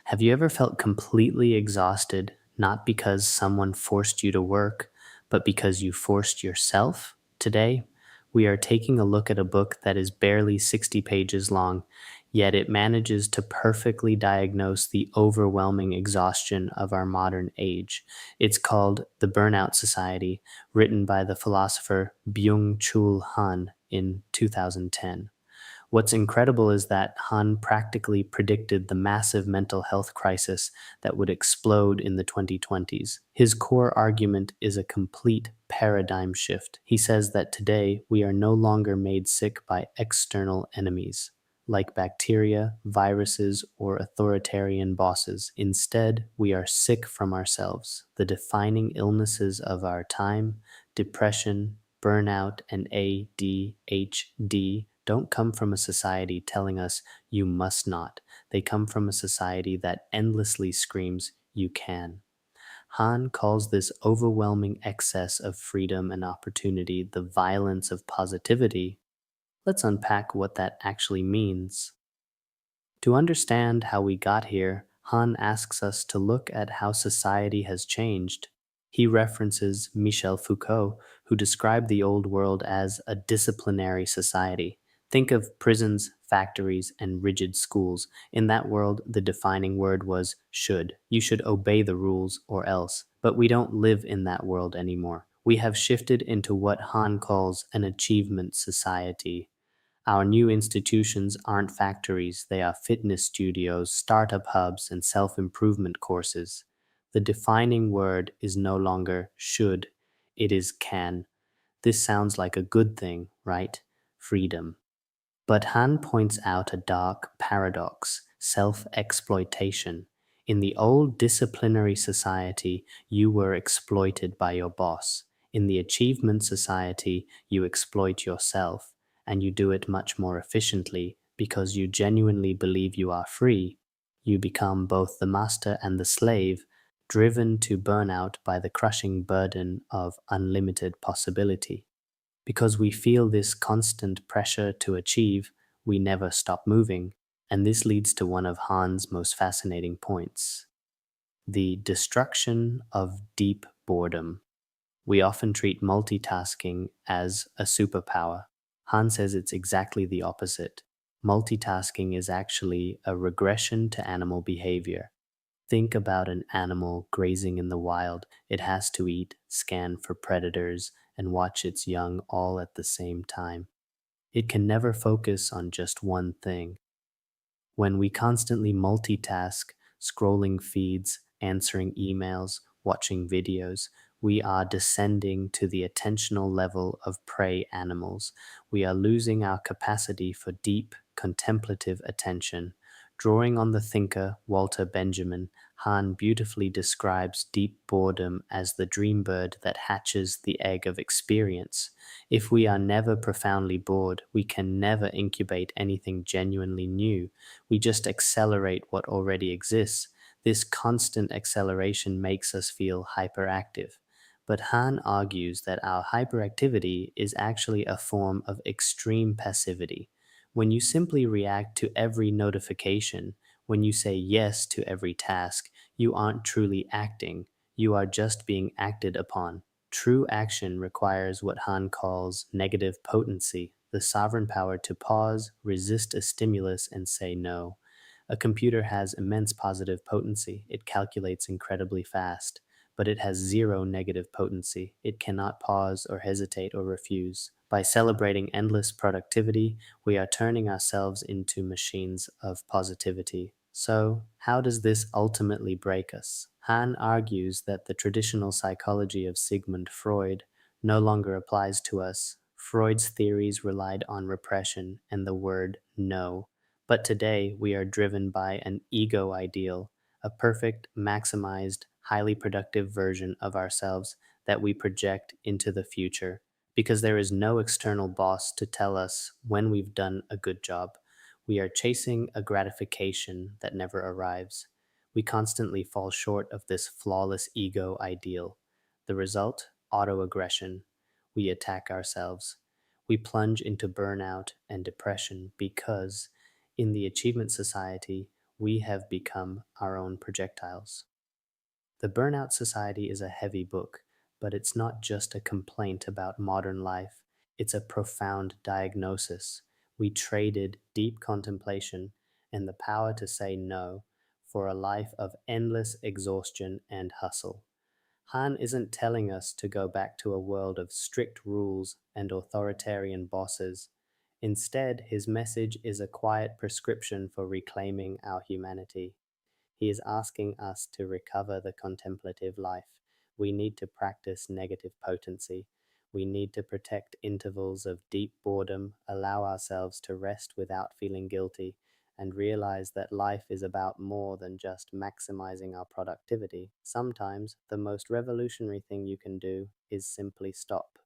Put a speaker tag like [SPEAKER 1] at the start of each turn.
[SPEAKER 1] Have you ever felt completely exhausted, not because someone forced you to work, but because you forced yourself? Today, we are taking a look at a book that is barely 60 pages long, yet it manages to perfectly diagnose the overwhelming exhaustion of our modern age. It's called The Burnout Society, written by the philosopher Byung-Chul Han in 2010. What's incredible is that Han practically predicted the massive mental health crisis that would explode in the 2020s. His core argument is a complete paradigm shift. He says that today we are no longer made sick by external enemies, like bacteria, viruses, or authoritarian bosses. Instead, we are sick from ourselves. The defining illnesses of our time, depression, burnout, and ADHD don't come from a society telling us you must not. They come from a society that endlessly screams you can. Han calls this overwhelming excess of freedom and opportunity the violence of positivity. Let's unpack what that actually means. To understand how we got here, Han asks us to look at how society has changed. He references Michel Foucault, who described the old world as a disciplinary society. Think of prisons, factories, and rigid schools. In that world, the defining word was should. You should obey the rules or else. But we don't live in that world anymore. We have shifted into what Han calls an achievement society. Our new institutions aren't factories, they are fitness studios, startup hubs, and self improvement courses. The defining word is no longer should, it is can. This sounds like a good thing, right? Freedom. But Han points out a dark paradox: self exploitation. In the old disciplinary society, you were exploited by your boss. In the achievement society, you exploit yourself, and you do it much more efficiently because you genuinely believe you are free. You become both the master and the slave, driven to burnout by the crushing burden of unlimited possibility. Because we feel this constant pressure to achieve, we never stop moving, and this leads to one of Han's most fascinating points: the destruction of deep boredom. We often treat multitasking as a superpower. Han says it's exactly the opposite. Multitasking is actually a regression to animal behavior. Think about an animal grazing in the wild. It has to eat, scan for predators, and watch its young all at the same time. It can never focus on just one thing. When we constantly multitask, scrolling feeds, answering emails, watching videos, we are descending to the attentional level of prey animals. We are losing our capacity for deep, contemplative attention. Drawing on the thinker Walter Benjamin, Han beautifully describes deep boredom as the dream bird that hatches the egg of experience. If we are never profoundly bored, we can never incubate anything genuinely new. We just accelerate what already exists. This constant acceleration makes us feel hyperactive. But Han argues that our hyperactivity is actually a form of extreme passivity. When you simply react to every notification, when you say yes to every task, you aren't truly acting, you are just being acted upon. True action requires what Han calls negative potency, the sovereign power to pause, resist a stimulus, and say no. A computer has immense positive potency. It calculates incredibly fast, but it has zero negative potency. It cannot pause or hesitate or refuse. By celebrating endless productivity, we are turning ourselves into machines of positivity. So, how does this ultimately break us? Han argues that the traditional psychology of Sigmund Freud no longer applies to us. Freud's theories relied on repression and the word no. But today we are driven by an ego ideal, a perfect, maximized, highly productive version of ourselves that we project into the future. Because there is no external boss to tell us when we've done a good job, we are chasing a gratification that never arrives. We constantly fall short of this flawless ego ideal. The result? Autoaggression. We attack ourselves. We plunge into burnout and depression because, in the achievement society, We have become our own projectiles. The Burnout Society is a heavy book, but it's not just a complaint about modern life, it's a profound diagnosis. We traded deep contemplation and the power to say no for a life of endless exhaustion and hustle. Han isn't telling us to go back to a world of strict rules and authoritarian bosses. Instead, his message is a quiet prescription for reclaiming our humanity. He is asking us to recover the contemplative life. We need to practice negative potency. We need to protect intervals of deep boredom, allow ourselves to rest without feeling guilty, and realize that life is about more than just maximizing our productivity. Sometimes the most revolutionary thing you can do is simply stop.